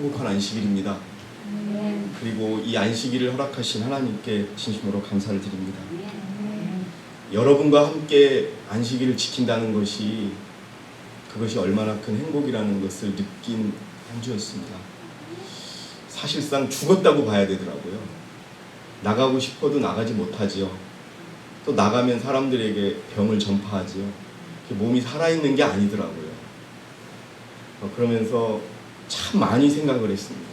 행복한 안식일입니다. 그리고 이 안식일을 허락하신 하나님께 진심으로 감사를 드립니다. 여러분과 함께 안식일을 지킨다는 것이 그것이 얼마나 큰 행복이라는 것을 느낀 한 주였습니다. 사실상 죽었다고 봐야 되더라고요. 나가고 싶어도 나가지 못하지요. 또 나가면 사람들에게 병을 전파하지요. 몸이 살아있는 게 아니더라고요. 그러면서 참 많이 생각을 했습니다.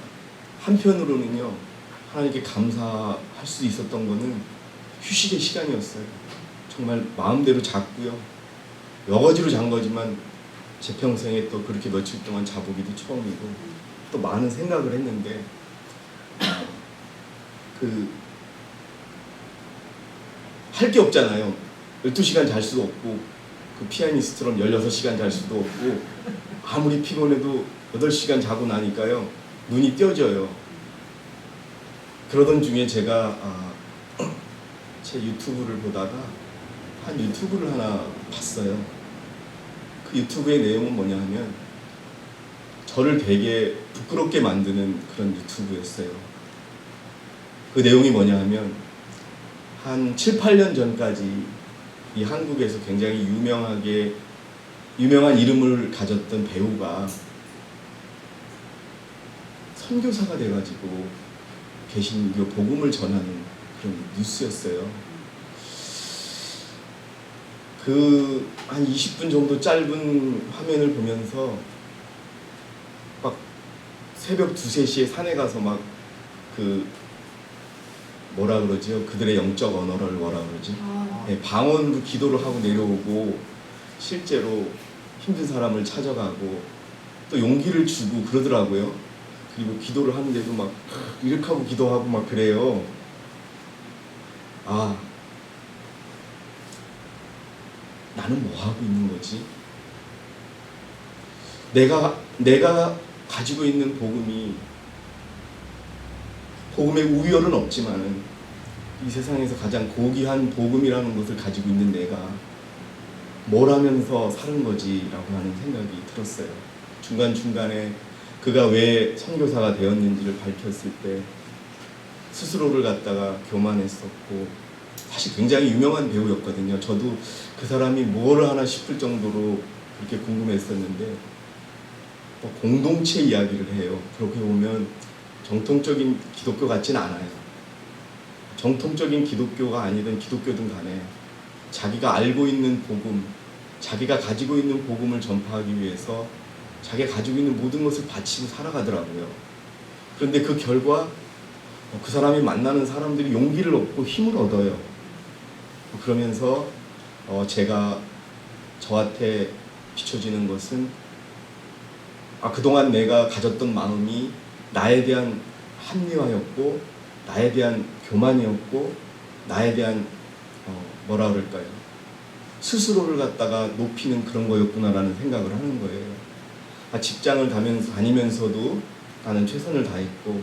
한편으로는요, 하나님께 감사할 수 있었던 거는 휴식의 시간이었어요. 정말 마음대로 잤고요. 여거지로 잔 거지만 제 평생에 또 그렇게 며칠 동안 자보기도 처음이고, 또 많은 생각을 했는데 할 게 없잖아요. 12시간 잘 수도 없고, 그 피아니스트처럼 16시간 잘 수도 없고, 아무리 피곤해도 8시간 자고 나니까요, 눈이 띄어져요. 그러던 중에 제가 제 유튜브를 보다가 한 유튜브를 하나 봤어요. 그 유튜브의 내용은 뭐냐 하면 저를 되게 부끄럽게 만드는 그런 유튜브였어요. 그 내용이 뭐냐 하면 한 7, 8년 전까지 이 한국에서 굉장히 유명한 이름을 가졌던 배우가 선교사가 돼가지고 개신교 복음을 전하는 그런 뉴스였어요. 그 한 20분 정도 짧은 화면을 보면서 막 새벽 2, 3시에 산에 가서 막 뭐라 그러죠? 그들의 영적 언어를 뭐라 그러지? 네, 방언으로 기도를 하고 내려오고, 실제로 힘든 사람을 찾아가고 또 용기를 주고 그러더라고요. 그리고 기도를 하는데도 막 이렇게 하고 기도하고 막 그래요. 나는 뭐 하고 있는 거지? 내가 가지고 있는 복음의 우열은 없지만은 이 세상에서 가장 고귀한 복음이라는 것을 가지고 있는 내가 뭘 하면서 사는 거지라고 하는 생각이 들었어요. 중간중간에 그가 왜 선교사가 되었는지를 밝혔을 때 스스로를 갖다가 교만했었고, 사실 굉장히 유명한 배우였거든요. 저도 그 사람이 뭘 하나 싶을 정도로 그렇게 궁금했었는데, 공동체 이야기를 해요. 그렇게 보면 정통적인 기독교 같지는 않아요. 정통적인 기독교가 아니든 기독교든 간에 자기가 알고 있는 복음, 자기가 가지고 있는 복음을 전파하기 위해서 자기가 가지고 있는 모든 것을 바치고 살아가더라고요. 그런데 그 결과 그 사람이 만나는 사람들이 용기를 얻고 힘을 얻어요. 그러면서 제가 저한테 비춰지는 것은 그동안 내가 가졌던 마음이 나에 대한 합리화였고, 나에 대한 교만이었고, 나에 대한 뭐라 그럴까요? 스스로를 갖다가 높이는 그런 거였구나라는 생각을 하는 거예요. 직장을 다니면서도 나는 최선을 다했고,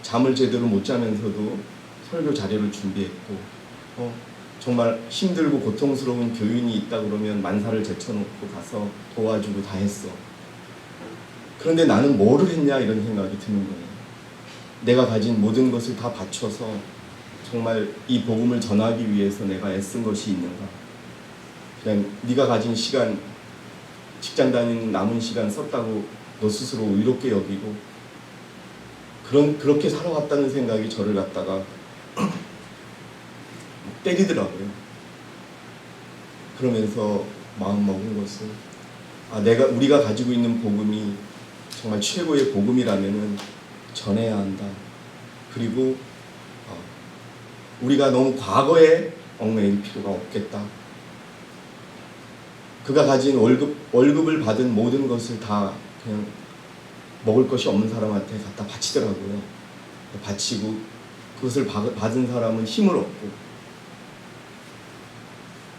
잠을 제대로 못 자면서도 설교 자료를 준비했고, 정말 힘들고 고통스러운 교인이 있다 그러면 만사를 제쳐놓고 가서 도와주고 다 했어. 그런데 나는 뭐를 했냐 이런 생각이 드는 거예요. 내가 가진 모든 것을 다 바쳐서 정말 이 복음을 전하기 위해서 내가 애쓴 것이 있는가? 그냥 네가 가진 시간, 직장 다니는 남은 시간 썼다고 너 스스로 의롭게 여기고 그렇게 살아왔다는 생각이 저를 갖다가 때리더라고요. 그러면서 마음 먹은 것은 우리가 가지고 있는 복음이 정말 최고의 복음이라면은 전해야 한다. 그리고 우리가 너무 과거에 얽매일 필요가 없겠다. 그가 가진 월급을 받은 모든 것을 다 그냥 먹을 것이 없는 사람한테 갖다 바치더라고요. 바치고 그것을 받은 사람은 힘을 얻고,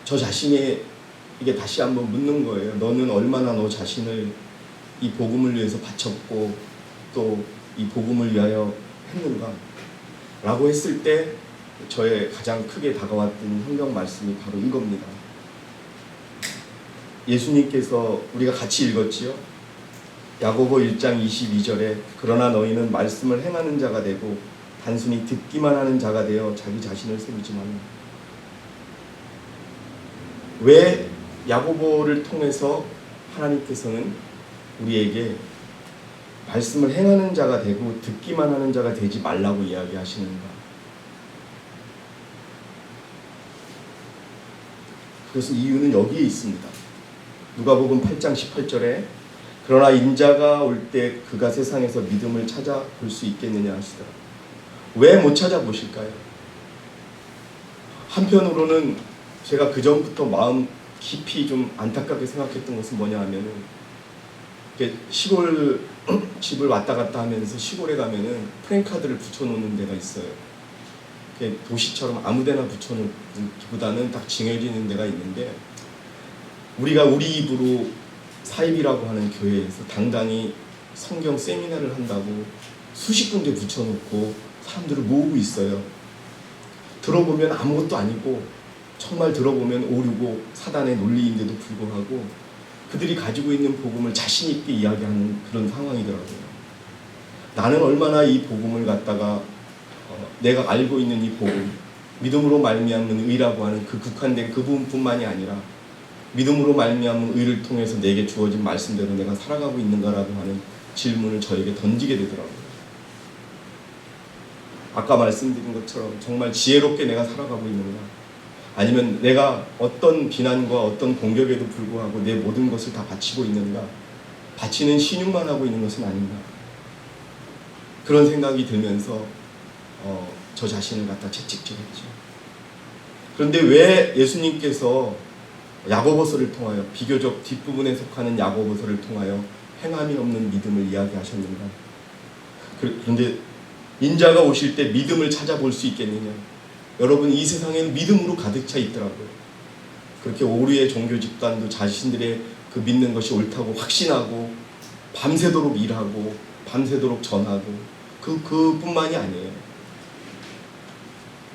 저 자신에게 다시 한번 묻는 거예요. 너는 얼마나 너 자신을 이 복음을 위해서 바쳤고 또 이 복음을 위하여 했는가? 라고 했을 때 저의 가장 크게 다가왔던 성경 말씀이 바로 이겁니다. 예수님께서 우리가 같이 읽었지요. 야고보 1장 22절에 그러나 너희는 말씀을 행하는 자가 되고 단순히 듣기만 하는 자가 되어 자기 자신을 세우지 말라. 왜 야고보를 통해서 하나님께서는 우리에게 말씀을 행하는 자가 되고 듣기만 하는 자가 되지 말라고 이야기하시는가? 그래서 이유는 여기에 있습니다. 누가복음 8장 18절에 그러나 인자가 올 때 그가 세상에서 믿음을 찾아볼 수 있겠느냐 하시더라. 왜 못 찾아보실까요? 한편으로는 제가 그 전부터 마음 깊이 좀 안타깝게 생각했던 것은 뭐냐 하면은 시골 집을 왔다 갔다 하면서 시골에 가면은 프랭카드를 붙여놓는 데가 있어요. 도시처럼 아무데나 붙여놓기보다는 딱 징해지는 데가 있는데 우리가 우리 입으로 사입이라고 하는 교회에서 당당히 성경 세미나를 한다고 수십 군데 붙여놓고 사람들을 모으고 있어요. 들어보면 아무것도 아니고 정말 들어보면 오류고 사단의 논리인데도 불구하고 그들이 가지고 있는 복음을 자신 있게 이야기하는 그런 상황이더라고요. 나는 얼마나 이 복음을 갖다가 내가 알고 있는 이 복음, 믿음으로 말미암는 의라고 하는 그 국한된 그 부분뿐만이 아니라 믿음으로 말미암은 의를 통해서 내게 주어진 말씀대로 내가 살아가고 있는가라고 하는 질문을 저에게 던지게 되더라고요. 아까 말씀드린 것처럼 정말 지혜롭게 내가 살아가고 있는가? 아니면 내가 어떤 비난과 어떤 공격에도 불구하고 내 모든 것을 다 바치고 있는가? 바치는 신용만 하고 있는 것은 아닌가? 그런 생각이 들면서 저 자신을 갖다 채찍질했죠. 그런데 왜 예수님께서 야고보서를 통하여 비교적 뒷부분에 속하는 야고보서를 통하여 행함이 없는 믿음을 이야기하셨는가? 그런데 인자가 오실 때 믿음을 찾아볼 수 있겠느냐? 여러분, 이 세상에는 믿음으로 가득 차 있더라고요. 그렇게 오류의 종교 집단도 자신들의 그 믿는 것이 옳다고 확신하고 밤새도록 일하고 밤새도록 전하고 그뿐만이 아니에요.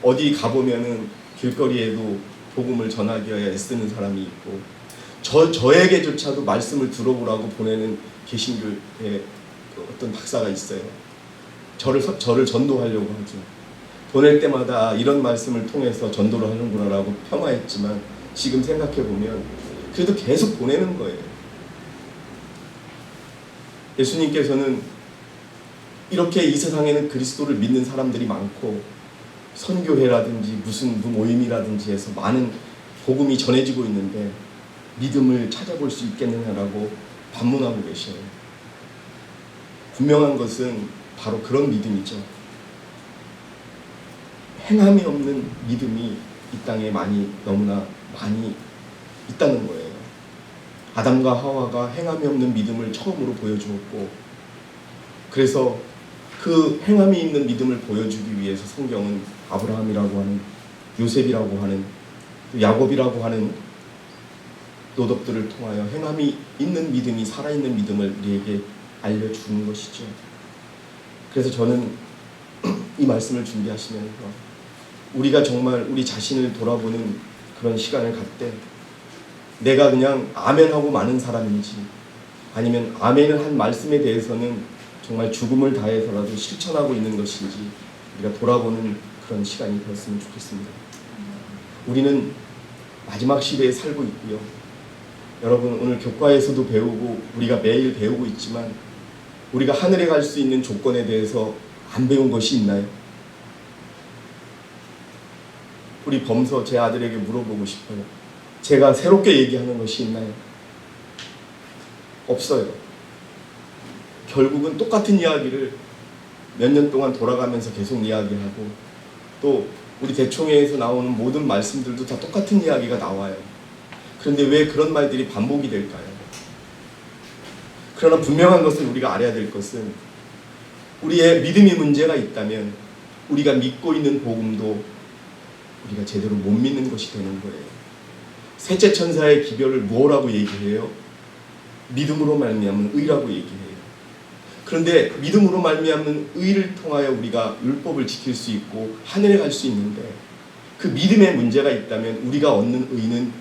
어디 가보면은 길거리에도 복음을 전하기 위해 애쓰는 사람이 있고 저에게조차도 말씀을 들어보라고 보내는 개신교의 어떤 박사가 있어요. 저를 전도하려고 하죠. 보낼 때마다 이런 말씀을 통해서 전도를 하는구나라고 폄하했지만 지금 생각해보면 그래도 계속 보내는 거예요. 예수님께서는 이렇게 이 세상에는 그리스도를 믿는 사람들이 많고 선교회라든지 무슨 모임이라든지 해서 많은 복음이 전해지고 있는데 믿음을 찾아볼 수 있겠느냐라고 반문하고 계셔요. 분명한 것은 바로 그런 믿음이죠. 행함이 없는 믿음이 이 땅에 너무나 많이 있다는 거예요. 아담과 하와가 행함이 없는 믿음을 처음으로 보여주었고, 그래서 그 행함이 있는 믿음을 보여주기 위해서 성경은 아브라함이라고 하는, 요셉이라고 하는, 야곱이라고 하는 노덕들을 통하여 행함이 있는 믿음이 살아있는 믿음을 우리에게 알려주는 것이죠. 그래서 저는 이 말씀을 준비하시면서 우리가 정말 우리 자신을 돌아보는 그런 시간을 갖되 내가 그냥 아멘하고 마는 사람인지 아니면 아멘을 한 말씀에 대해서는 정말 죽음을 다해서라도 실천하고 있는 것인지 우리가 돌아보는 그런 시간이 되었으면 좋겠습니다. 우리는 마지막 시대에 살고 있고요. 여러분, 오늘 교과에서도 배우고 우리가 매일 배우고 있지만 우리가 하늘에 갈 수 있는 조건에 대해서 안 배운 것이 있나요? 우리 범서 제 아들에게 물어보고 싶어요. 제가 새롭게 얘기하는 것이 있나요? 없어요. 결국은 똑같은 이야기를 몇 년 동안 돌아가면서 계속 이야기하고 또 우리 대총회에서 나오는 모든 말씀들도 다 똑같은 이야기가 나와요. 그런데 왜 그런 말들이 반복이 될까요? 그러나 분명한 것은 우리가 알아야 될 것은 우리의 믿음이 문제가 있다면 우리가 믿고 있는 복음도 우리가 제대로 못 믿는 것이 되는 거예요. 셋째 천사의 기별을 뭐라고 얘기해요? 믿음으로 말미암은 의라고 얘기해요. 그런데 믿음으로 말미암는 의를 통하여 우리가 율법을 지킬 수 있고 하늘에 갈 수 있는데 그 믿음에 문제가 있다면 우리가 얻는 의는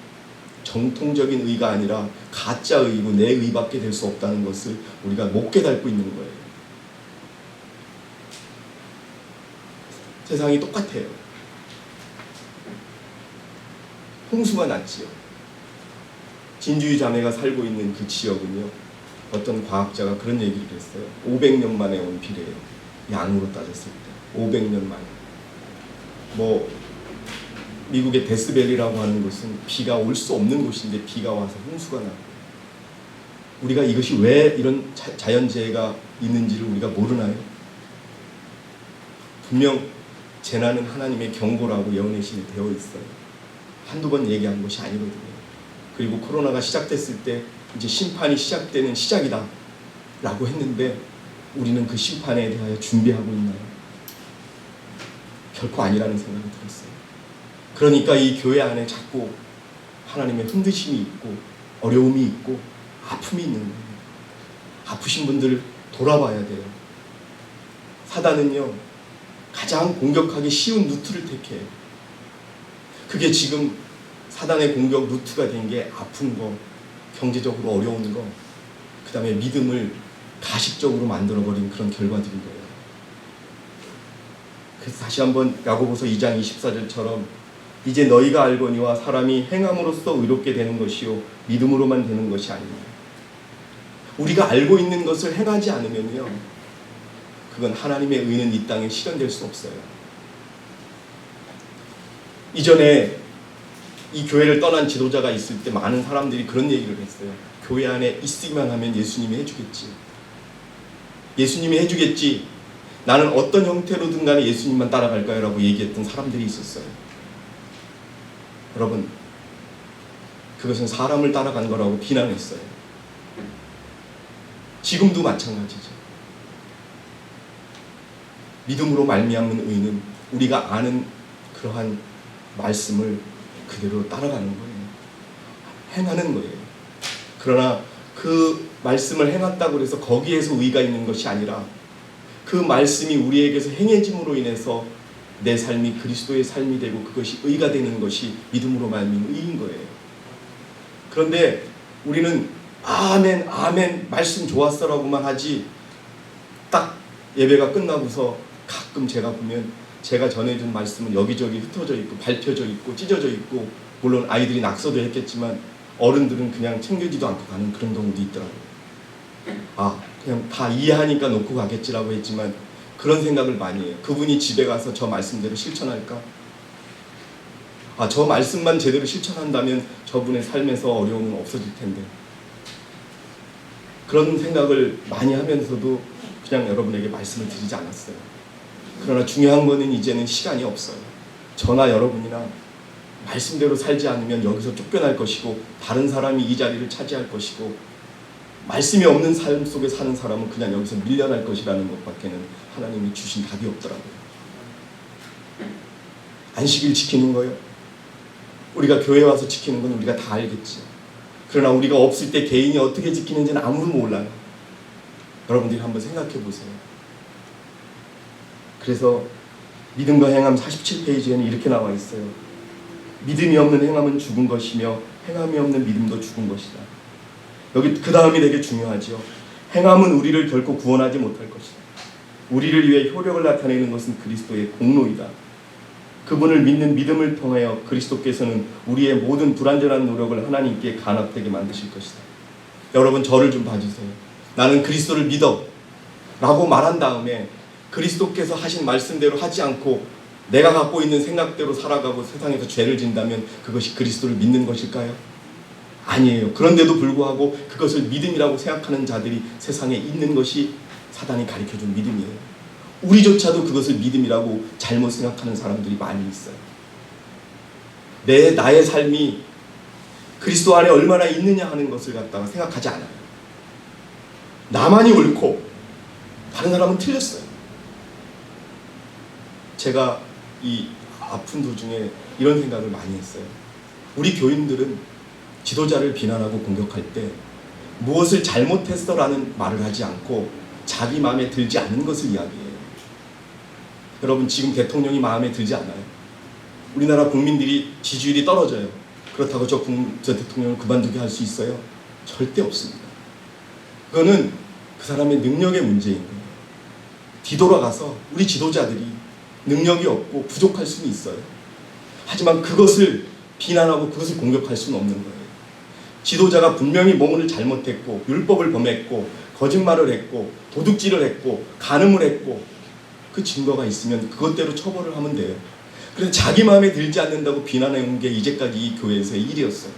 정통적인 의가 아니라 가짜 의고 내 의밖에 될 수 없다는 것을 우리가 못 깨닫고 있는 거예요. 세상이 똑같아요. 홍수가 났지요. 진주의 자매가 살고 있는 그 지역은요, 어떤 과학자가 그런 얘기를 했어요. 500년 만에 온 비래요. 양으로 따졌을 때 500년 만에. 뭐 미국의 데스밸리라고 하는 곳은 비가 올 수 없는 곳인데 비가 와서 홍수가 나고, 우리가 이것이 왜 이런 자연재해가 있는지를 우리가 모르나요? 분명 재난은 하나님의 경고라고 예언의 신에 되어 있어요. 한두 번 얘기한 것이 아니거든요. 그리고 코로나가 시작됐을 때 이제 심판이 시작되는 시작이다 라고 했는데 우리는 그 심판에 대하여 준비하고 있나요? 결코 아니라는 생각이 들었어요. 그러니까 이 교회 안에 자꾸 하나님의 흔드심이 있고 어려움이 있고 아픔이 있는 거예요. 아프신 분들 돌아봐야 돼요. 사단은요, 가장 공격하기 쉬운 루트를 택해요. 그게 지금 사단의 공격 루트가 된 게 아픈 거, 경제적으로 어려운 거, 그 다음에 믿음을 가식적으로 만들어버린 그런 결과들인 거예요. 그래서 다시 한번 야고보서 2장 24절처럼 이제 너희가 알거니와 사람이 행함으로써 의롭게 되는 것이요 믿음으로만 되는 것이 아니라, 우리가 알고 있는 것을 행하지 않으면요, 그건 하나님의 의는 이 땅에 실현될 수 없어요. 이전에 이 교회를 떠난 지도자가 있을 때 많은 사람들이 그런 얘기를 했어요. 교회 안에 있기만 하면 예수님이 해주겠지. 예수님이 해주겠지. 나는 어떤 형태로든 간에 예수님만 따라갈 거야 라고 얘기했던 사람들이 있었어요. 여러분, 그것은 사람을 따라간 거라고 비난했어요. 지금도 마찬가지죠. 믿음으로 말미암는 의는 우리가 아는 그러한 말씀을 그대로 따라가는 거예요. 행하는 거예요. 그러나 그 말씀을 행한다고 해서 거기에서 의가 있는 것이 아니라 그 말씀이 우리에게서 행해짐으로 인해서 내 삶이 그리스도의 삶이 되고 그것이 의가 되는 것이 믿음으로 말미암는 의인 거예요. 그런데 우리는 아멘 아멘 말씀 좋았어 라고만 하지, 딱 예배가 끝나고서 가끔 제가 보면 제가 전해준 말씀은 여기저기 흩어져 있고 밟혀져 있고 찢어져 있고, 물론 아이들이 낙서도 했겠지만 어른들은 그냥 챙기지도 않고 가는 그런 경우도 있더라고요. 아, 그냥 다 이해하니까 놓고 가겠지라고 했지만 그런 생각을 많이 해요. 그분이 집에 가서 저 말씀대로 실천할까? 아, 저 말씀만 제대로 실천한다면 저분의 삶에서 어려움은 없어질 텐데. 그런 생각을 많이 하면서도 그냥 여러분에게 말씀을 드리지 않았어요. 그러나 중요한 거는 이제는 시간이 없어요. 저나 여러분이나 말씀대로 살지 않으면 여기서 쫓겨날 것이고 다른 사람이 이 자리를 차지할 것이고, 말씀이 없는 삶 속에 사는 사람은 그냥 여기서 밀려날 것이라는 것밖에는 하나님이 주신 답이 없더라고요. 안식일 지키는 거요, 우리가 교회 와서 지키는 건 우리가 다 알겠지. 그러나 우리가 없을 때 개인이 어떻게 지키는지는 아무도 몰라요. 여러분들이 한번 생각해 보세요. 그래서 믿음과 행함 47페이지에는 이렇게 나와 있어요. 믿음이 없는 행함은 죽은 것이며 행함이 없는 믿음도 죽은 것이다. 여기 그 다음이 되게 중요하죠. 행함은 우리를 결코 구원하지 못할 것이다. 우리를 위해 효력을 나타내는 것은 그리스도의 공로이다. 그분을 믿는 믿음을 통하여 그리스도께서는 우리의 모든 불완전한 노력을 하나님께 간합되게 만드실 것이다. 여러분, 저를 좀 봐주세요. 나는 그리스도를 믿어 라고 말한 다음에 그리스도께서 하신 말씀대로 하지 않고 내가 갖고 있는 생각대로 살아가고 세상에서 죄를 진다면 그것이 그리스도를 믿는 것일까요? 아니에요. 그런데도 불구하고 그것을 믿음이라고 생각하는 자들이 세상에 있는 것이 사단이 가르쳐준 믿음이에요. 우리조차도 그것을 믿음이라고 잘못 생각하는 사람들이 많이 있어요. 나의 삶이 그리스도 안에 얼마나 있느냐 하는 것을 갖다가 생각하지 않아요. 나만이 옳고 다른 사람은 틀렸어요. 제가 이 아픈 도중에 이런 생각을 많이 했어요. 우리 교인들은 지도자를 비난하고 공격할 때 무엇을 잘못했어 라는 말을 하지 않고 자기 마음에 들지 않은 것을 이야기해요. 여러분, 지금 대통령이 마음에 들지 않아요? 우리나라 국민들이 지지율이 떨어져요. 그렇다고 저 대통령을 그만두게 할 수 있어요? 절대 없습니다. 그거는 그 사람의 능력의 문제인 거예요. 뒤돌아가서 우리 지도자들이 능력이 없고 부족할 수는 있어요. 하지만 그것을 비난하고 그것을 공격할 수는 없는 거예요. 지도자가 분명히 뭔가를 잘못했고 율법을 범했고 거짓말을 했고 도둑질을 했고 간음을 했고 그 증거가 있으면 그것대로 처벌을 하면 돼요. 그래서 자기 마음에 들지 않는다고 비난해온 게 이제까지 이 교회에서의 일이었어요.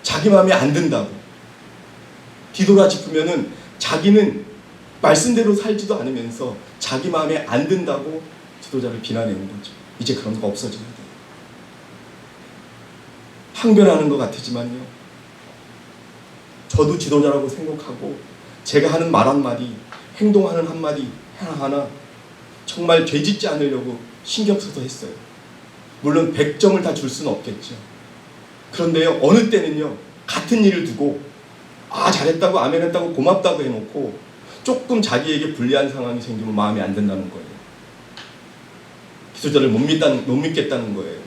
자기 마음에 안 든다고 뒤돌아 짚으면은 자기는 말씀대로 살지도 않으면서 자기 마음에 안 든다고 지도자를 비난해온 거죠. 이제 그런 거 없어져야 돼요. 항변하는 것 같지만요, 저도 지도자라고 생각하고 제가 하는 말 한마디, 행동하는 한마디 하나하나 정말 죄짓지 않으려고 신경 써서 했어요. 물론 100점을 다 줄 수는 없겠죠. 그런데요, 어느 때는요, 같은 일을 두고 잘했다고 아멘했다고 고맙다고 해놓고 조금 자기에게 불리한 상황이 생기면 마음에 안 든다는 거예요. 지도자를 못 믿겠다는 거예요.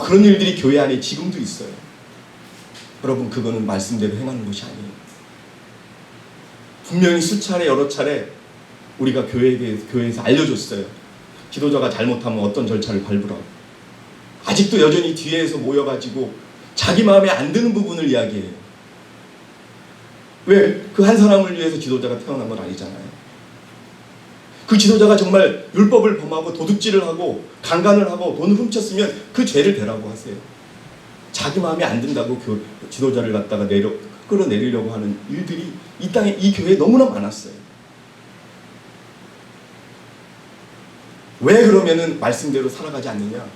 그런 일들이 교회 안에 지금도 있어요. 여러분, 그거는 말씀대로 행하는 것이 아니에요. 분명히 수차례 여러 차례 우리가 교회에서 알려줬어요. 지도자가 잘못하면 어떤 절차를 밟으라고. 아직도 여전히 뒤에서 모여가지고 자기 마음에 안 드는 부분을 이야기해요. 왜? 그 한 사람을 위해서 지도자가 태어난 건 아니잖아요. 그 지도자가 정말 율법을 범하고 도둑질을 하고 강간을 하고 돈을 훔쳤으면 그 죄를 대라고 하세요. 자기 마음에 안 든다고 지도자를 갖다가 끌어내리려고 하는 일들이 이 땅에, 이 교회에 너무나 많았어요. 왜 그러면은 말씀대로 살아가지 않느냐?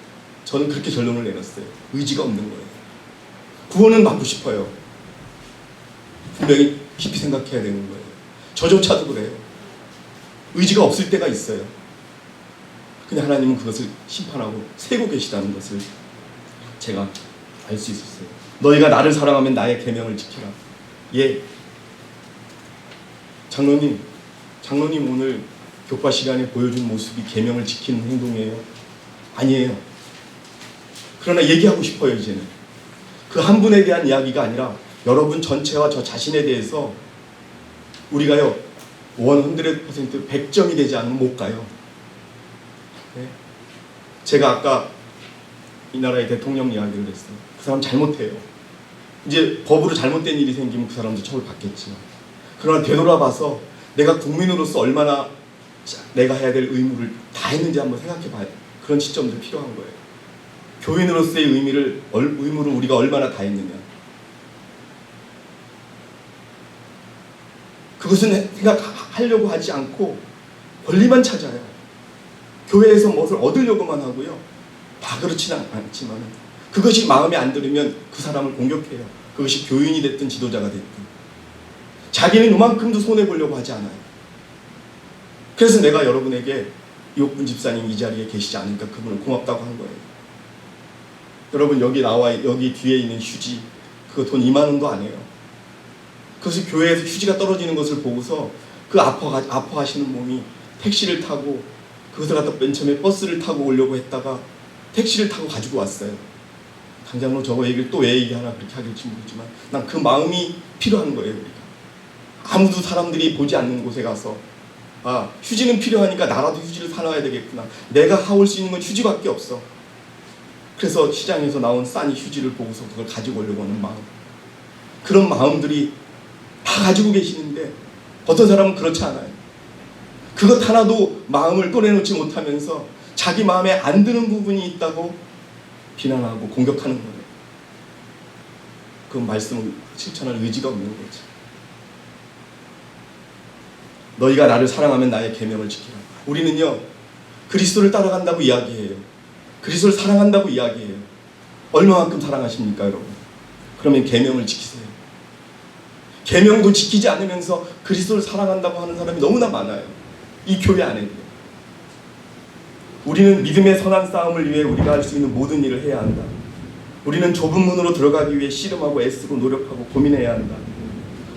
저는 그렇게 결론을 내렸어요. 의지가 없는 거예요. 구원은 받고 싶어요. 분명히 깊이 생각해야 되는 거예요. 저조차도 그래요. 의지가 없을 때가 있어요. 근데 하나님은 그것을 심판하고 세고 계시다는 것을 제가 알 수 있었어요. 너희가 나를 사랑하면 나의 계명을 지키라. 예, 장로님 오늘 교과 시간에 보여준 모습이 계명을 지키는 행동이에요? 아니에요. 그러나 얘기하고 싶어요. 이제는 그 한 분에 대한 이야기가 아니라 여러분 전체와 저 자신에 대해서 우리가요 100% 100점이 되지 않으면 못 가요. 네? 제가 아까 이 나라의 대통령 이야기를 했어요. 그 사람 잘못해요. 이제 법으로 잘못된 일이 생기면 그 사람도 처벌받겠지만, 그러나 되돌아봐서 내가 국민으로서 얼마나 내가 해야 될 의무를 다 했는지 한번 생각해 봐야 돼요. 그런 시점도 필요한 거예요. 교인으로서의 의무를 우리가 얼마나 다 했느냐. 그것은 생각하려고 하지 않고 권리만 찾아요. 교회에서 무엇을 얻으려고만 하고요. 다 그렇지는 않지만 그것이 마음에 안 들으면 그 사람을 공격해요. 그것이 교인이 됐든 지도자가 됐든. 자기는 요만큼도 손해보려고 하지 않아요. 그래서 내가 여러분에게 이옥분 집사님 이 자리에 계시지 않으니까 그분을 고맙다고 한 거예요. 여러분, 여기 뒤에 있는 휴지, 그거 돈 2만 원도 안 해요. 그것을 교회에서 휴지가 떨어지는 것을 보고서 그 아파하시는 몸이 택시를 타고, 그것을 갖다 맨 처음에 버스를 타고 오려고 했다가 택시를 타고 가지고 왔어요. 당장로 저거 얘기를 또 왜 얘기하나 그렇게 하길지 모르지만 난 그 마음이 필요한 거예요. 우리가 아무도 사람들이 보지 않는 곳에 가서 휴지는 필요하니까 나라도 휴지를 사놔야 되겠구나. 내가 하올 수 있는 건 휴지밖에 없어. 그래서 시장에서 나온 싼 휴지를 보고서 그걸 가지고 오려고 하는 마음, 그런 마음들이 다 가지고 계시는데 어떤 사람은 그렇지 않아요. 그것 하나도 마음을 꺼내놓지 못하면서 자기 마음에 안 드는 부분이 있다고 비난하고 공격하는 거예요. 그 말씀을 실천할 의지가 없는 거지. 너희가 나를 사랑하면 나의 계명을 지키라. 우리는요 그리스도를 따라간다고 이야기해요. 그리스도를 사랑한다고 이야기해요. 얼마만큼 사랑하십니까 여러분? 그러면 계명을 지키세요. 계명도 지키지 않으면서 그리스도를 사랑한다고 하는 사람이 너무나 많아요. 이 교회 안에도요. 우리는 믿음의 선한 싸움을 위해 우리가 할 수 있는 모든 일을 해야 한다. 우리는 좁은 문으로 들어가기 위해 씨름하고 애쓰고 노력하고 고민해야 한다.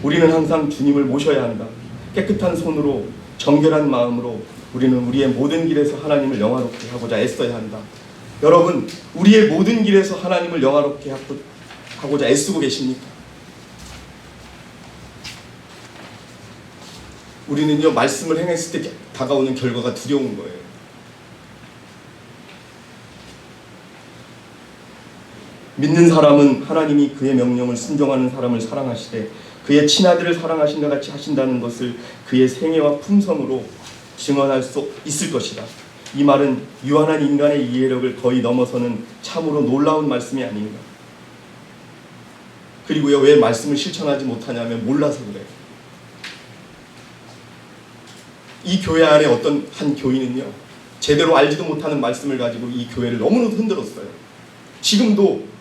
우리는 항상 주님을 모셔야 한다. 깨끗한 손으로 정결한 마음으로 우리는 우리의 모든 길에서 하나님을 영화롭게 하고자 애써야 한다. 여러분, 우리의 모든 길에서 하나님을 영화롭게 하고자 애쓰고 계십니까? 우리는요, 말씀을 행했을 때 다가오는 결과가 두려운 거예요. 믿는 사람은 하나님이 그의 명령을 순종하는 사람을 사랑하시되 그의 친아들을 사랑하신 것 같이 하신다는 것을 그의 생애와 품성으로 증언할 수 있을 것이다. 이 말은 유한한 인간의 이해력을 거의 넘어서는 참으로 놀라운 말씀이 아닌가. 그리고요, 왜 말씀을 실천하지 못하냐면 몰라서 그래요. 이 교회 안에 어떤 한 교인은요, 제대로 알지도 못하는 말씀을 가지고 이 교회를 너무나도 흔들었어요. 지금도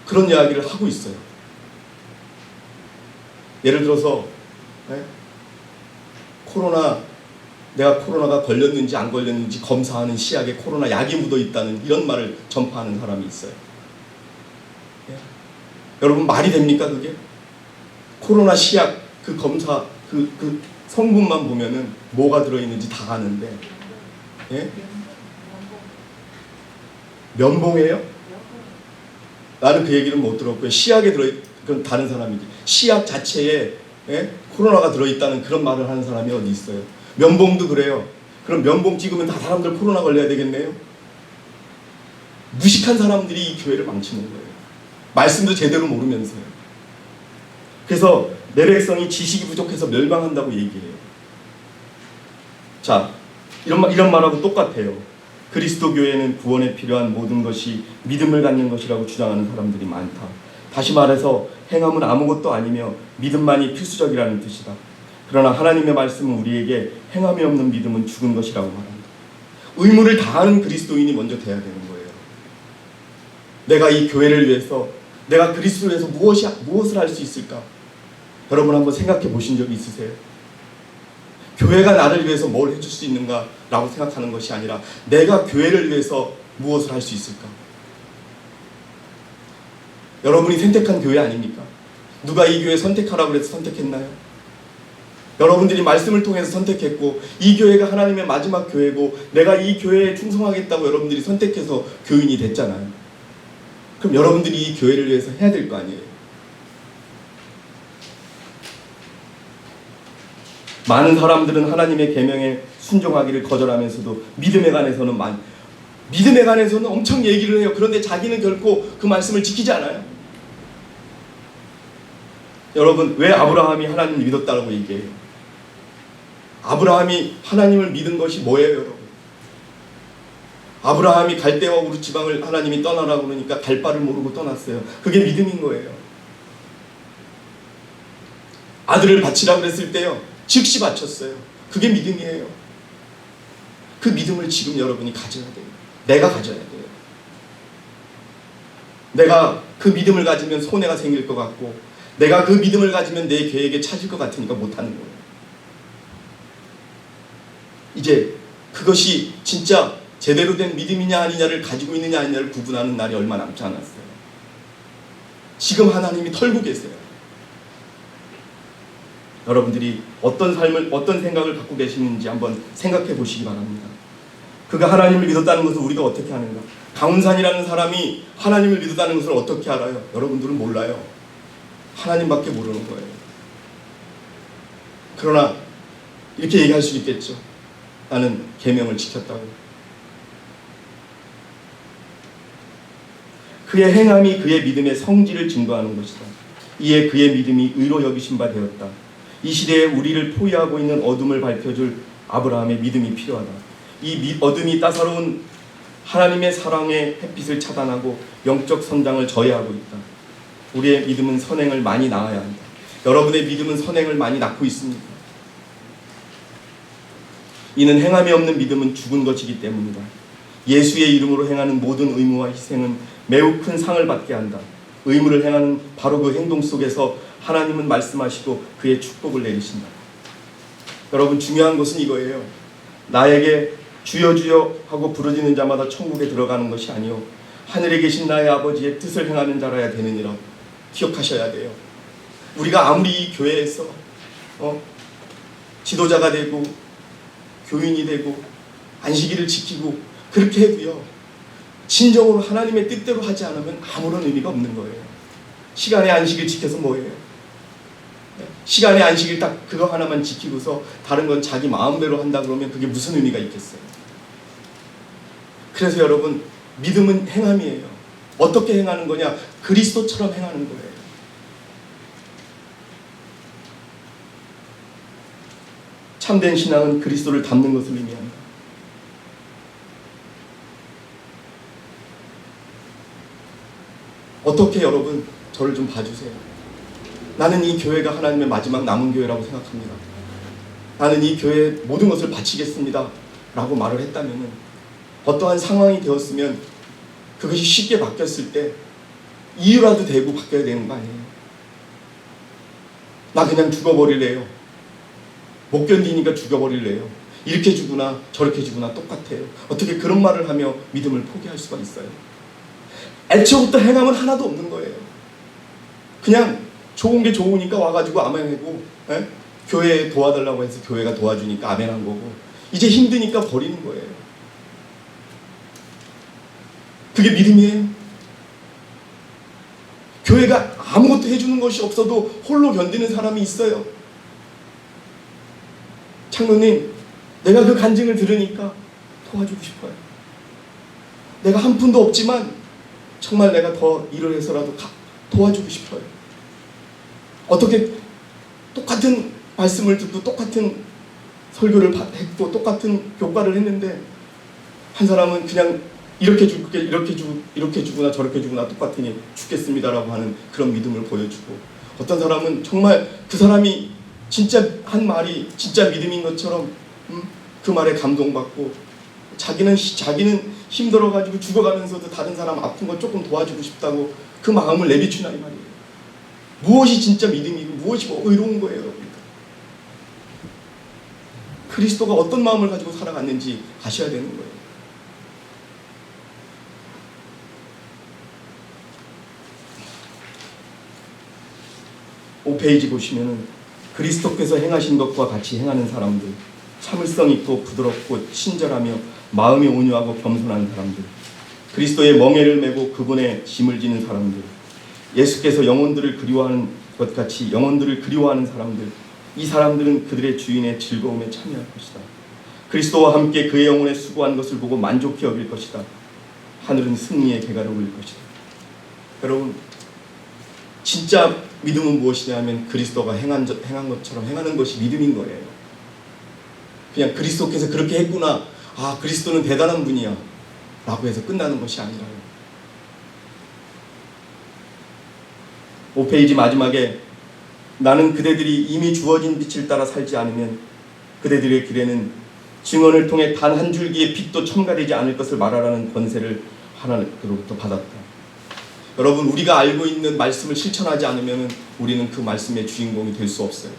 그런 이야기를 하고 있어요. 예를 들어서 내가 코로나가 걸렸는지 안 걸렸는지 검사하는 시약에 코로나 약이 묻어 있다는 이런 말을 전파하는 사람이 있어요. 여러분, 말이 됩니까 그게? 코로나 시약 그 검사 그 성분만 보면은 뭐가 들어있는지 다 아는데, 면봉이에요? 나는 그 얘기는 못 들었고요. 시약에 그건 다른 사람이지. 시약 자체에 코로나가 들어있다는 그런 말을 하는 사람이 어디 있어요? 면봉도 그래요. 그럼 면봉 찍으면 다 사람들 코로나 걸려야 되겠네요? 무식한 사람들이 이 교회를 망치는 거예요. 말씀도 제대로 모르면서요. 그래서 내 백성이 지식이 부족해서 멸망한다고 얘기해요. 자, 이런 말하고 똑같아요. 그리스도 교회는 구원에 필요한 모든 것이 믿음을 갖는 것이라고 주장하는 사람들이 많다. 다시 말해서 행함은 아무것도 아니며 믿음만이 필수적이라는 뜻이다. 그러나 하나님의 말씀은 우리에게 행함이 없는 믿음은 죽은 것이라고 말합니다. 의무를 다하는 그리스도인이 먼저 돼야 되는 거예요. 내가 이 교회를 위해서, 내가 그리스도를 위해서 무엇을 할 수 있을까? 여러분 한번 생각해 보신 적이 있으세요? 교회가 나를 위해서 뭘 해줄 수 있는가 라고 생각하는 것이 아니라 내가 교회를 위해서 무엇을 할 수 있을까? 여러분이 선택한 교회 아닙니까? 누가 이 교회 선택하라고 그래서 선택했나요? 여러분들이 말씀을 통해서 선택했고, 이 교회가 하나님의 마지막 교회고 내가 이 교회에 충성하겠다고 여러분들이 선택해서 교인이 됐잖아요. 그럼 여러분들이 이 교회를 위해서 해야 될 거 아니에요? 많은 사람들은 하나님의 계명에 순종하기를 거절하면서도 믿음에 관해서는 엄청 얘기를 해요. 그런데 자기는 결코 그 말씀을 지키지 않아요. 여러분, 왜 아브라함이 하나님을 믿었다고 얘기해요? 아브라함이 하나님을 믿은 것이 뭐예요, 여러분? 아브라함이 갈대와 우르 지방을 하나님이 떠나라고 그러니까 갈 바를 모르고 떠났어요. 그게 믿음인 거예요. 아들을 바치라고 그랬을 때요, 즉시 바쳤어요. 그게 믿음이에요. 그 믿음을 지금 여러분이 가져야 돼요. 내가 가져야 돼요. 내가 그 믿음을 가지면 손해가 생길 것 같고, 내가 그 믿음을 가지면 내 계획에 차질 것 같으니까 못하는 거예요. 이제 그것이 진짜 제대로 된 믿음이냐 아니냐를 가지고 있느냐 아니냐를 구분하는 날이 얼마 남지 않았어요. 지금 하나님이 털고 계세요. 여러분들이 어떤 삶을, 어떤 생각을 갖고 계시는지 한번 생각해 보시기 바랍니다. 그가 하나님을 믿었다는 것을 우리가 어떻게 하는가? 강훈산이라는 사람이 하나님을 믿었다는 것을 어떻게 알아요? 여러분들은 몰라요. 하나님밖에 모르는 거예요. 그러나 이렇게 얘기할 수 있겠죠. 나는 계명을 지켰다고. 그의 행함이 그의 믿음의 성질을 증거하는 것이다. 이에 그의 믿음이 의로 여기신 바 되었다. 이 시대에 우리를 포위하고 있는 어둠을 밝혀줄 아브라함의 믿음이 필요하다. 이 어둠이 따사로운 하나님의 사랑의 햇빛을 차단하고 영적 성장을 저해하고 있다. 우리의 믿음은 선행을 많이 낳아야 한다. 여러분의 믿음은 선행을 많이 낳고 있습니다. 이는 행함이 없는 믿음은 죽은 것이기 때문이다. 예수의 이름으로 행하는 모든 의무와 희생은 매우 큰 상을 받게 한다. 의무를 행하는 바로 그 행동 속에서 하나님은 말씀하시고 그의 축복을 내리신다. 여러분, 중요한 것은 이거예요. 나에게 주여 주여 하고 부르짖는 자마다 천국에 들어가는 것이 아니요 하늘에 계신 나의 아버지의 뜻을 행하는 자라야 되느니라. 기억하셔야 돼요. 우리가 아무리 이 교회에서 지도자가 되고 교인이 되고 안식일을 지키고 그렇게 해도요, 진정으로 하나님의 뜻대로 하지 않으면 아무런 의미가 없는 거예요. 시간의 안식을 지켜서 뭐예요? 시간의 안식일 딱 그거 하나만 지키고서 다른 건 자기 마음대로 한다 그러면 그게 무슨 의미가 있겠어요? 그래서 여러분, 믿음은 행함이에요. 어떻게 행하는 거냐? 그리스도처럼 행하는 거예요. 참된 신앙은 그리스도를 닮는 것을 의미합니다. 어떻게 여러분, 저를 좀 봐주세요. 나는 이 교회가 하나님의 마지막 남은 교회라고 생각합니다. 나는 이 교회에 모든 것을 바치겠습니다 라고 말을 했다면 어떠한 상황이 되었으면 그것이 쉽게 바뀌었을 때 이유라도 대고 바뀌어야 되는 거 아니에요? 나 그냥 죽어버릴래요. 못 견디니까 죽어버릴래요. 이렇게 죽으나 저렇게 죽으나 똑같아요. 어떻게 그런 말을 하며 믿음을 포기할 수가 있어요? 애초부터 행함은 하나도 없는 거예요. 그냥 좋은 게 좋으니까 와가지고 아멘하고, 교회에 도와달라고 해서 교회가 도와주니까 아멘한 거고, 이제 힘드니까 버리는 거예요. 그게 믿음이에요? 교회가 아무것도 해주는 것이 없어도 홀로 견디는 사람이 있어요. 장로님, 내가 그 간증을 들으니까 도와주고 싶어요. 내가 한 푼도 없지만 정말 내가 더 일을 해서라도 도와주고 싶어요. 어떻게 똑같은 말씀을 듣고 똑같은 설교를 했고 똑같은 교과를 했는데 한 사람은 그냥 이렇게 주구나 저렇게 주구나 똑같으니 죽겠습니다라고 하는 그런 믿음을 보여주고, 어떤 사람은 정말 그 사람이 진짜 한 말이 진짜 믿음인 것처럼 그 말에 감동받고 자기는 힘들어가지고 죽어가면서도 다른 사람 아픈 거 조금 도와주고 싶다고 그 마음을 내비추나 이 말이에요. 무엇이 진짜 믿음이고 무엇이 의로운 거예요, 여러분. 그리스도가 어떤 마음을 가지고 살아갔는지 아셔야 되는 거예요. 5페이지 보시면은 그리스도께서 행하신 것과 같이 행하는 사람들, 참을성 있고 부드럽고 친절하며 마음이 온유하고 겸손한 사람들, 그리스도의 멍에를 메고 그분의 짐을 지는 사람들, 예수께서 영혼들을 그리워하는 것 같이 영혼들을 그리워하는 사람들, 이 사람들은 그들의 주인의 즐거움에 참여할 것이다. 그리스도와 함께 그의 영혼에 수고한 것을 보고 만족히 여길 것이다. 하늘은 승리의 개가를 올릴 것이다. 여러분, 진짜 믿음은 무엇이냐 하면 그리스도가 행한 것처럼 행하는 것이 믿음인 거예요. 그냥 그리스도께서 그렇게 했구나, 아 그리스도는 대단한 분이야 라고 해서 끝나는 것이 아니라요. 5페이지 마지막에 나는 그대들이 이미 주어진 빛을 따라 살지 않으면 그대들의 길에는 증언을 통해 단 한 줄기의 빛도 첨가되지 않을 것을 말하라는 권세를 하나님으로부터 받았다. 여러분, 우리가 알고 있는 말씀을 실천하지 않으면 우리는 그 말씀의 주인공이 될 수 없어요.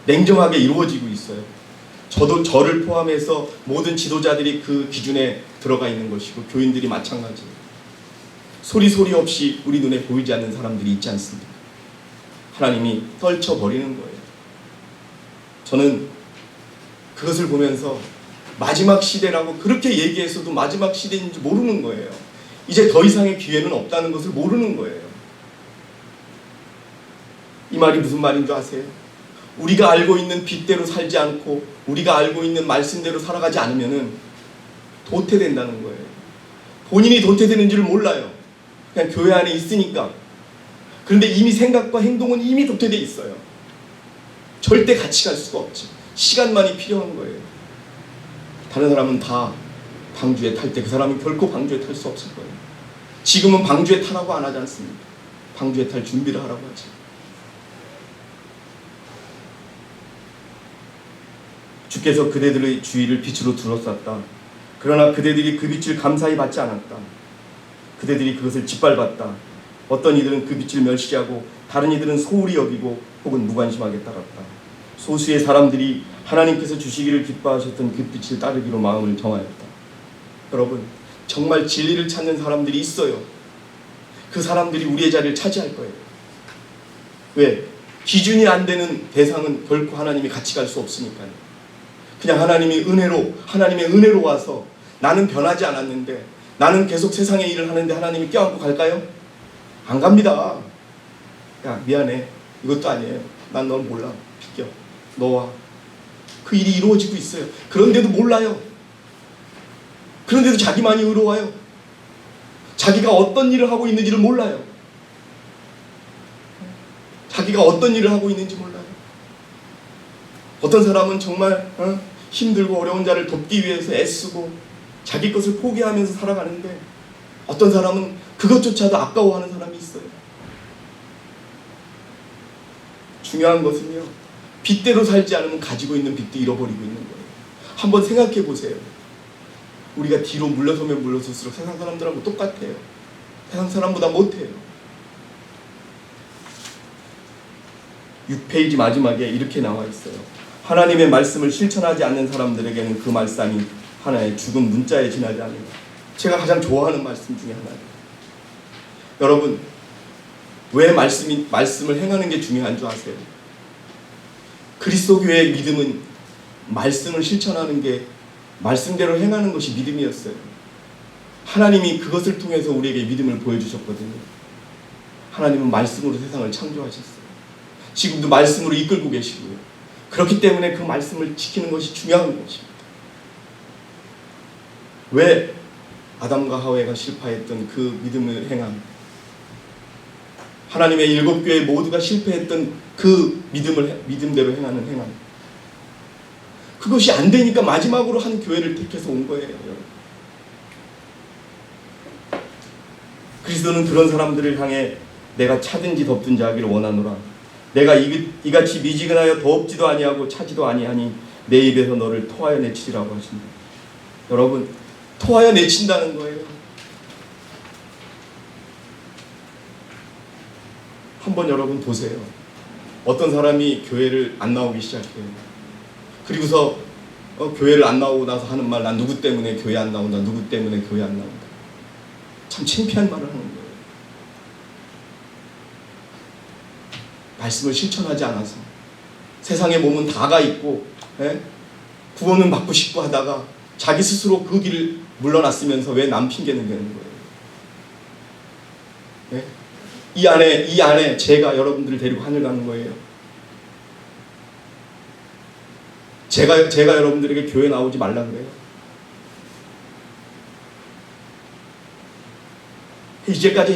냉정하게 이루어지고 있어요. 저도 저를 포함해서 모든 지도자들이 그 기준에 들어가 있는 것이고 교인들이 마찬가지예요. 소리 없이 우리 눈에 보이지 않는 사람들이 있지 않습니까? 하나님이 떨쳐버리는 거예요. 저는 그것을 보면서 마지막 시대라고 그렇게 얘기해서도 마지막 시대인지 모르는 거예요. 이제 더 이상의 기회는 없다는 것을 모르는 거예요. 이 말이 무슨 말인 줄 아세요? 우리가 알고 있는 빛대로 살지 않고 우리가 알고 있는 말씀대로 살아가지 않으면 도태된다는 거예요. 본인이 도태되는 줄 몰라요. 그냥 교회 안에 있으니까. 그런데 이미 생각과 행동은 이미 도태되어 있어요. 절대 같이 갈 수가 없죠. 시간만이 필요한 거예요. 다른 사람은 다 방주에 탈 때 그 사람은 결코 방주에 탈 수 없을 거예요. 지금은 방주에 타라고 안 하지 않습니까? 방주에 탈 준비를 하라고 하죠. 주께서 그대들의 주위를 빛으로 둘러쌌다. 그러나 그대들이 그 빛을 감사히 받지 않았다. 그대들이 그것을 짓밟았다. 어떤 이들은 그 빛을 멸시하고 다른 이들은 소홀히 여기고 혹은 무관심하게 따랐다. 소수의 사람들이 하나님께서 주시기를 기뻐하셨던 그 빛을 따르기로 마음을 정하였다. 여러분, 정말 진리를 찾는 사람들이 있어요. 그 사람들이 우리의 자리를 차지할 거예요. 왜? 기준이 안 되는 대상은 결코 하나님이 같이 갈 수 없으니까요. 그냥 하나님의 은혜로 와서 나는 변하지 않았는데 나는 계속 세상의 일을 하는데 하나님이 껴안고 갈까요? 안 갑니다. 야, 미안해. 이것도 아니에요. 난 널 몰라. 비켜. 너와. 그 일이 이루어지고 있어요. 그런데도 몰라요. 그런데도 자기만이 의로워요. 자기가 어떤 일을 하고 있는지를 몰라요. 자기가 어떤 일을 하고 있는지 몰라요. 어떤 사람은 정말 힘들고 어려운 자를 돕기 위해서 애쓰고 자기 것을 포기하면서 살아가는데, 어떤 사람은 그것조차도 아까워하는 사람이 있어요. 중요한 것은요, 빚대로 살지 않으면 가지고 있는 빚도 잃어버리고 있는 거예요. 한번 생각해 보세요. 우리가 뒤로 물러서면 물러설수록 세상 사람들하고 똑같아요. 세상 사람보다 못해요. 6페이지 마지막에 이렇게 나와 있어요. 하나님의 말씀을 실천하지 않는 사람들에게는 그 말씀이 하나의 죽은 문자에 지나지 않는다. 제가 가장 좋아하는 말씀 중에 하나예요. 여러분, 왜 말씀을 행하는 게 중요한 줄 아세요? 그리스도 교회의 믿음은 말씀을 실천하는 게, 말씀대로 행하는 것이 믿음이었어요. 하나님이 그것을 통해서 우리에게 믿음을 보여주셨거든요. 하나님은 말씀으로 세상을 창조하셨어요. 지금도 말씀으로 이끌고 계시고요. 그렇기 때문에 그 말씀을 지키는 것이 중요한 것입니다. 왜 아담과 하와가 실패했던 그 믿음을 행함, 하나님의 7교회 모두가 실패했던 그 믿음대로 행하는 행함, 그것이 안 되니까 마지막으로 한 교회를 택해서 온 거예요. 그리스도는 그런 사람들을 향해 내가 차든지 덥든지 하기를 원하노라. 내가 이같이 미지근하여 더웁지도 아니하고 차지도 아니하니 내 입에서 너를 토하여 내치리라고 하신다. 여러분, 토하여 내친다는 거예요. 한번 여러분 보세요. 어떤 사람이 교회를 안 나오기 시작해요. 그리고서 교회를 안 나오고 나서 하는 말, 난 누구 때문에 교회 안 나온다, 누구 때문에 교회 안 나온다. 참 창피한 말을 하는 거예요. 말씀을 실천하지 않아서 세상에 몸은 다가 있고, 구원은 받고 싶고 하다가 자기 스스로 그 길을 물러났으면서 왜 남 핑계는 되는 거예요? 이 안에 제가 여러분들을 데리고 하늘 가는 거예요. 제가 여러분들에게 교회 나오지 말라 그래요. 이제까지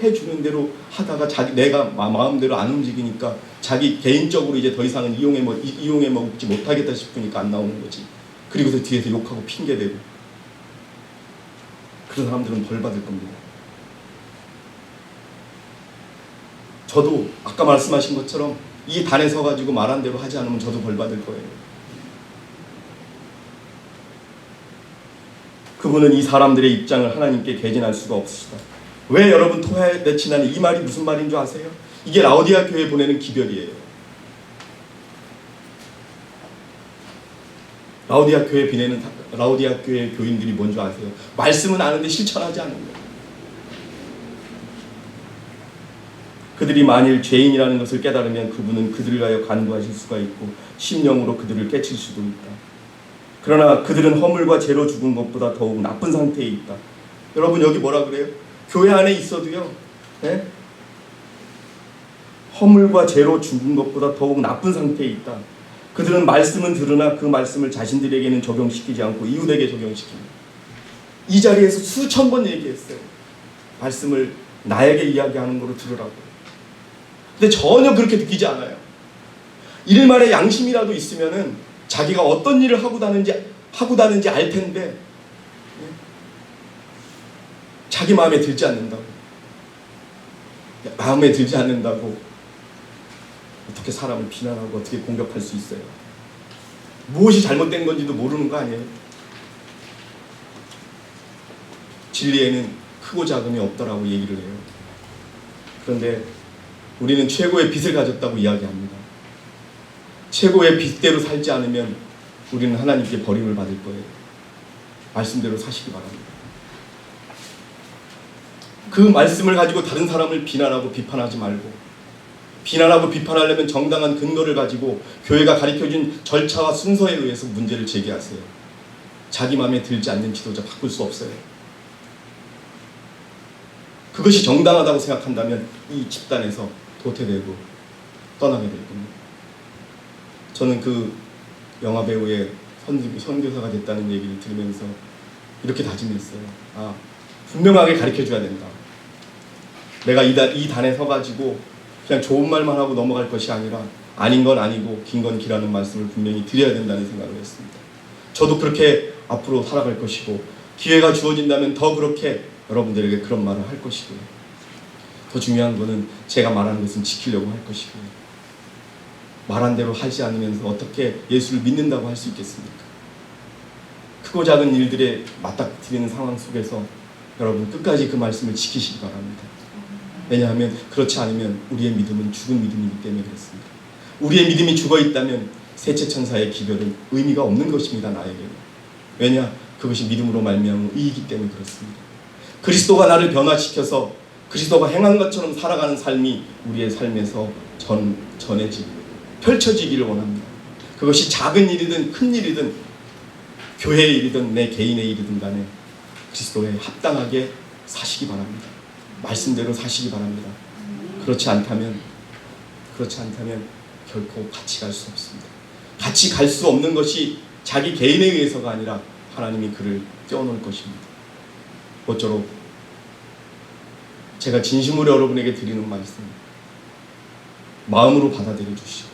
해주는 대로 하다가 내가 마음대로 안 움직이니까 자기 개인적으로 이제 더 이상은 이용해 먹지 못하겠다 싶으니까 안 나오는 거지. 그리고서 뒤에서 욕하고 핑계대고. 그런 사람들은 벌 받을 겁니다. 저도 아까 말씀하신 것처럼 이 단에 서가지고 말한 대로 하지 않으면 저도 벌 받을 거예요. 그분은 이 사람들의 입장을 하나님께 개진할 수가 없으시다. 왜 여러분 토하여 내치나니, 이 말이 무슨 말인 줄 아세요? 이게 라오디아 교회에 보내는 기별이에요. 라오디아 교회 교인들이 뭔 줄 아세요? 말씀은 아는데 실천하지 않는 거예요. 그들이 만일 죄인이라는 것을 깨달으면 그분은 그들을 위하여 간구하실 수가 있고 심령으로 그들을 깨칠 수도 있다. 그러나 그들은 허물과 죄로 죽은 것보다 더욱 나쁜 상태에 있다. 여러분, 여기 뭐라 그래요? 교회 안에 있어도요, 허물과 죄로 죽은 것보다 더욱 나쁜 상태에 있다. 그들은 말씀은 들으나 그 말씀을 자신들에게는 적용시키지 않고 이웃에게 적용시킵니다. 이 자리에서 수천 번 얘기했어요. 말씀을 나에게 이야기하는 거로 들으라고. 근데 전혀 그렇게 느끼지 않아요. 일말의 양심이라도 있으면은 자기가 어떤 일을 하고 다는지 알 텐데 자기 마음에 들지 않는다고. 어떻게 사람을 비난하고 어떻게 공격할 수 있어요? 무엇이 잘못된 건지도 모르는 거 아니에요? 진리에는 크고 작음이 없다라고 얘기를 해요. 그런데 우리는 최고의 빚을 가졌다고 이야기합니다. 최고의 빚대로 살지 않으면 우리는 하나님께 버림을 받을 거예요. 말씀대로 사시기 바랍니다. 그 말씀을 가지고 다른 사람을 비난하고 비판하지 말고, 비난하고 비판하려면 정당한 근거를 가지고 교회가 가르쳐준 절차와 순서에 의해서 문제를 제기하세요. 자기 마음에 들지 않는 지도자 바꿀 수 없어요. 그것이 정당하다고 생각한다면 이 집단에서 도태되고 떠나게 될 겁니다. 저는 그 영화 배우의 선교사가 됐다는 얘기를 들으면서 이렇게 다짐했어요. 아, 분명하게 가르쳐줘야 된다. 내가 이 단에 서가지고 그냥 좋은 말만 하고 넘어갈 것이 아니라 아닌 건 아니고 긴 건 기라는 말씀을 분명히 드려야 된다는 생각을 했습니다. 저도 그렇게 앞으로 살아갈 것이고 기회가 주어진다면 더 그렇게 여러분들에게 그런 말을 할 것이고요. 더 중요한 것은 제가 말하는 것은 지키려고 할 것이고요. 말한 대로 하지 않으면서 어떻게 예수를 믿는다고 할 수 있겠습니까? 크고 작은 일들에 맞닥뜨리는 상황 속에서 여러분 끝까지 그 말씀을 지키시기 바랍니다. 왜냐하면 그렇지 않으면 우리의 믿음은 죽은 믿음이기 때문에 그렇습니다. 우리의 믿음이 죽어있다면 세체천사의 기별은 의미가 없는 것입니다. 나에게는. 왜냐? 그것이 믿음으로 말미암은 의이기 때문에 그렇습니다. 그리스도가 나를 변화시켜서 그리스도가 행한 것처럼 살아가는 삶이 우리의 삶에서 전해지고 펼쳐지기를 원합니다. 그것이 작은 일이든 큰 일이든 교회의 일이든 내 개인의 일이든 간에 그리스도에 합당하게 사시기 바랍니다. 말씀대로 사시기 바랍니다. 그렇지 않다면 결코 같이 갈 수 없습니다. 같이 갈 수 없는 것이 자기 개인에 의해서가 아니라 하나님이 그를 떼어놓을 것입니다. 모쪼록 제가 진심으로 여러분에게 드리는 말씀 마음으로 받아들여 주시고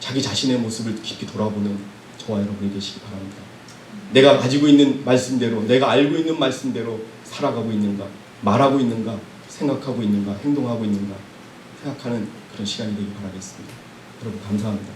자기 자신의 모습을 깊이 돌아보는 저와 여러분이 되시기 바랍니다. 내가 가지고 있는 말씀대로, 내가 알고 있는 말씀대로 살아가고 있는가, 말하고 있는가, 생각하고 있는가, 행동하고 있는가 생각하는 그런 시간이 되길 바라겠습니다. 여러분 감사합니다.